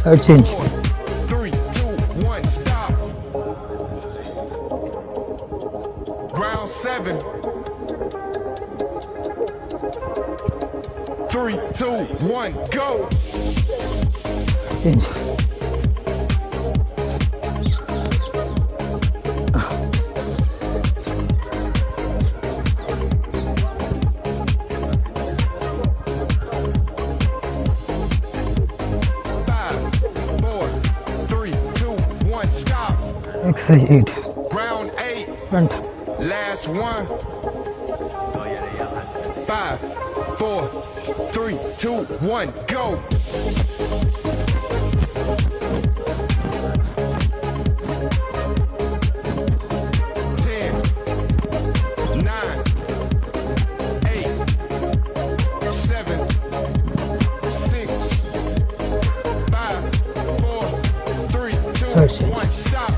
Side change. 3, 2, 1, stop. Round 7. 3, 2, 1, go. Change. Exercise 8. Round 8. Front. Last one. 5, 4, 3, 2, 1, go. 10, 9, 8, 7, 6, 5, 4, 3, 2, 1, stop.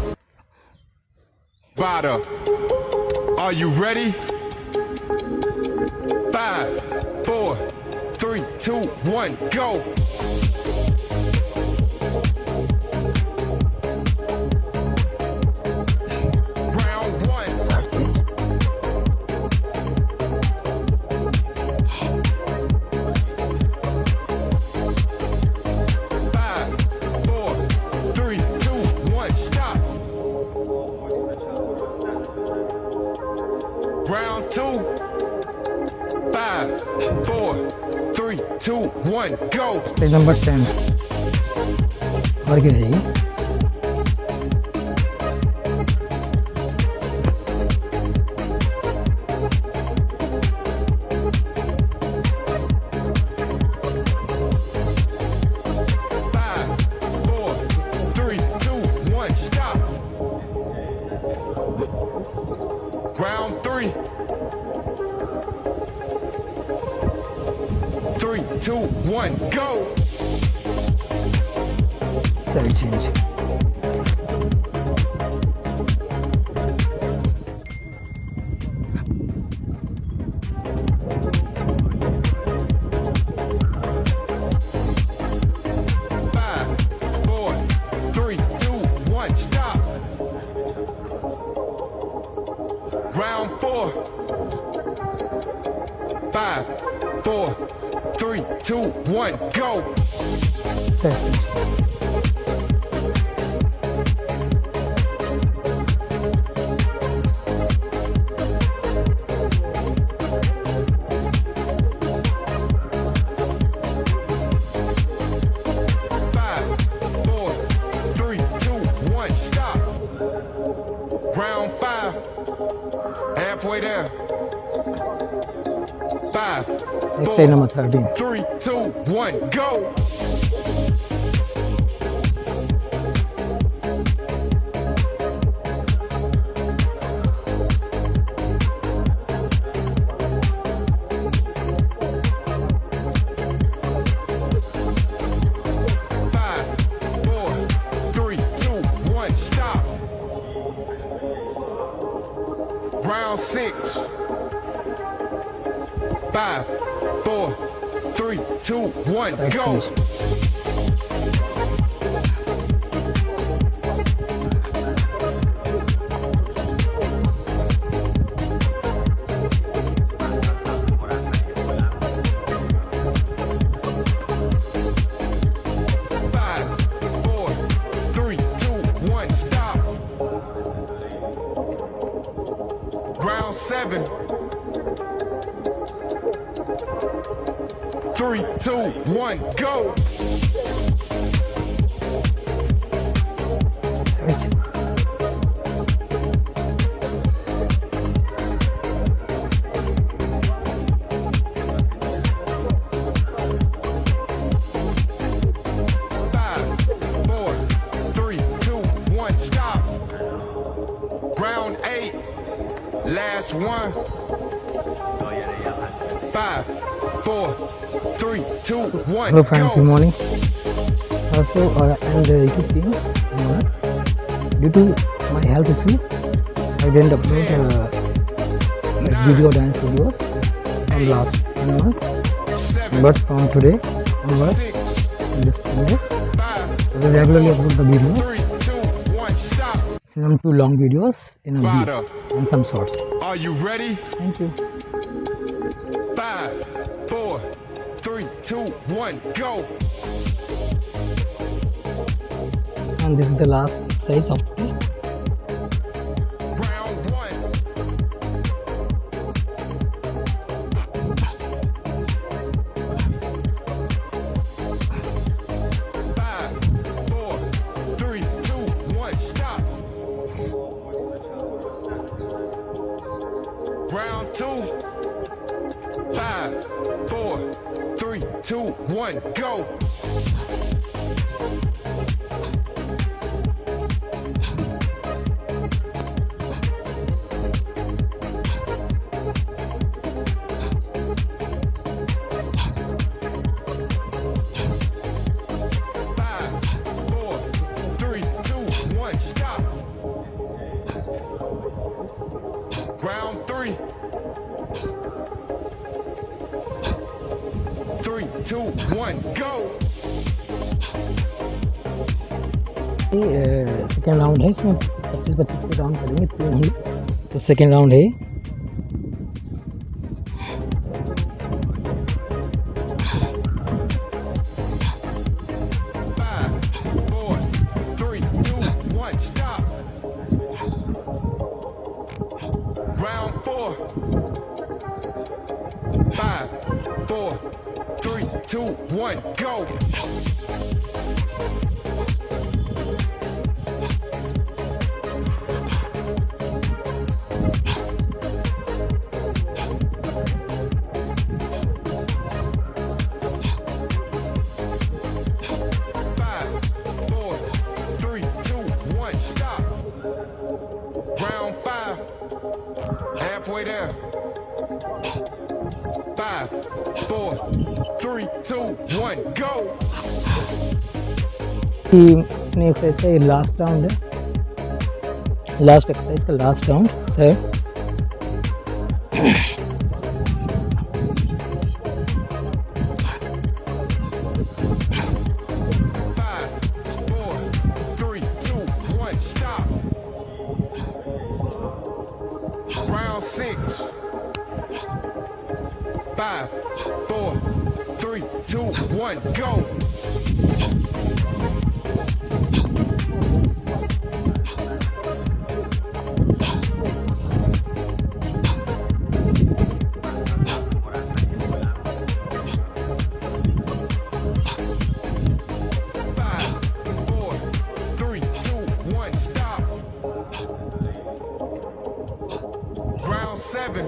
Bada, are you ready? 5, 4, 3, 2, 1, go. Round 1. Side change. 5, 4, 3, 2, 1, stop. Round 2. 5, 4, 3, 2, 1, go. Page number 10. और क्या रहेगी? Five, 4, 3, 2, 1, stop. Round 3. 3, 2, 1, go. Side change. Five, 4, 3, 2, 1, stop. Round 4. 5, 4, 3, 2, 1, go. Side change. 5, 4, 3, 2, 1, stop. Round 5. Halfway there. 5, Exercise number 13. 3, 2, 1, go. Five, 4, 3, 2, 1, stop. Round 6. 5, 4, 3, 2, 1, Side go. change. Five, 4, 3, 2, 1, stop. Round 7. 3, 2, 1, go. Side change. 5, 4, 3, 2, 1, stop. Round 8. Last one. 5, 4, 3, 2, 1, Hello friends, good go. morning. Also, and YouTube team, due to my health issue, I didn't upload video dance videos from last 1 month. 7, But from today onward, 6, in this Sunday, 5, We regularly upload the videos 3, 2, 1, stop. and 2 long videos in a week Rider, and some shorts. are you ready? Thank you. 5, 4, 3, 2, 1, go. And this is the last exercise of today. Round 1. 5, 4, 3, 2, 1, stop. Round 2. 5, 4, 3, 2, 1, go. Five, 4, 3, 2, 1, stop. Round 3. 3, 2, 1, go. Second round है, इसमें 25-25 के round करेंगे, 3 ही तो second round है। Five, 4, 3, 2, 1, stop. Round 4. 5, 4, 3, 2, 1, go. Five, 4, 3, 2, 1, stop. Round 5. Halfway there. 5, 4, 3, 2, 1, go. कि अपनी exercise का ये लास्ट राउंड है, लास्ट एक्सरसाइज का लास्ट राउंड है। Five, 4, 3, 2, 1, stop. Round 6. 5, 4, 3, 2, 1, go. Five, 4, 3, 2, 1, stop. Round 7.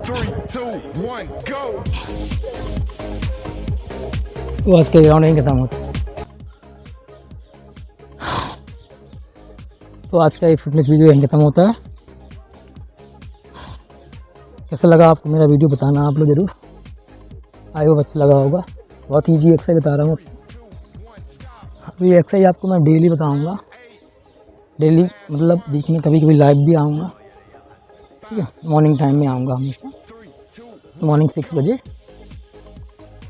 3, 2, 1, go. तो आज का राउंड यहीं खत्म होता है। तो आज का ये फिटनेस वीडियो यहीं खत्म होता है। कैसा लगा आपको मेरा वीडियो बताना आप लोग ज़रूर। आई होप अच्छा लगा होगा। बहुत ईजी एक्सरसाइज बता रहा हूँ। अभी ये एक्सरसाइज आपको मैं डेली बताऊँगा, डेली मतलब बीच में कभी कभी लाइव भी आऊँगा, ठीक है। मॉर्निंग टाइम में आऊँगा हमेशा, मॉर्निंग 6 बजे,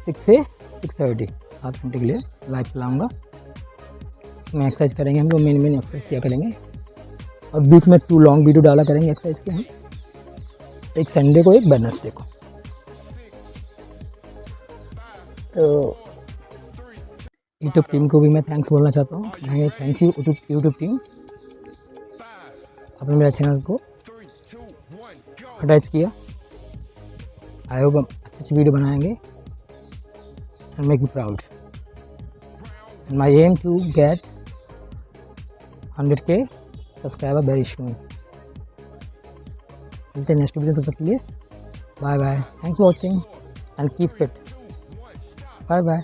6 से 6:30 आध घंटे के लिए लाइव चलाऊँगा। उसमें एक्सरसाइज करेंगे, हम लोग मेन एक्सरसाइज किया करेंगे और बीच में 2 लॉन्ग वीडियो डाला करेंगे एक्सरसाइज के हम, एक संडे को एक वेडनेसडे को। तो यूट्यूब टीम को भी मैं थैंक्स बोलना चाहता हूँ। मैं थैंक्स यू यूट्यूब टीम, आपने मेरा चैनल को एडवर्टाइज किया। आई होप हम अच्छी वीडियो बनाएंगे and make you proud. And my aim to get 100K subscriber very soon. मिलते हैं नेक्स्ट वीडियो, तब तक के लिए bye bye. Thanks for watching and keep fit. Bye bye.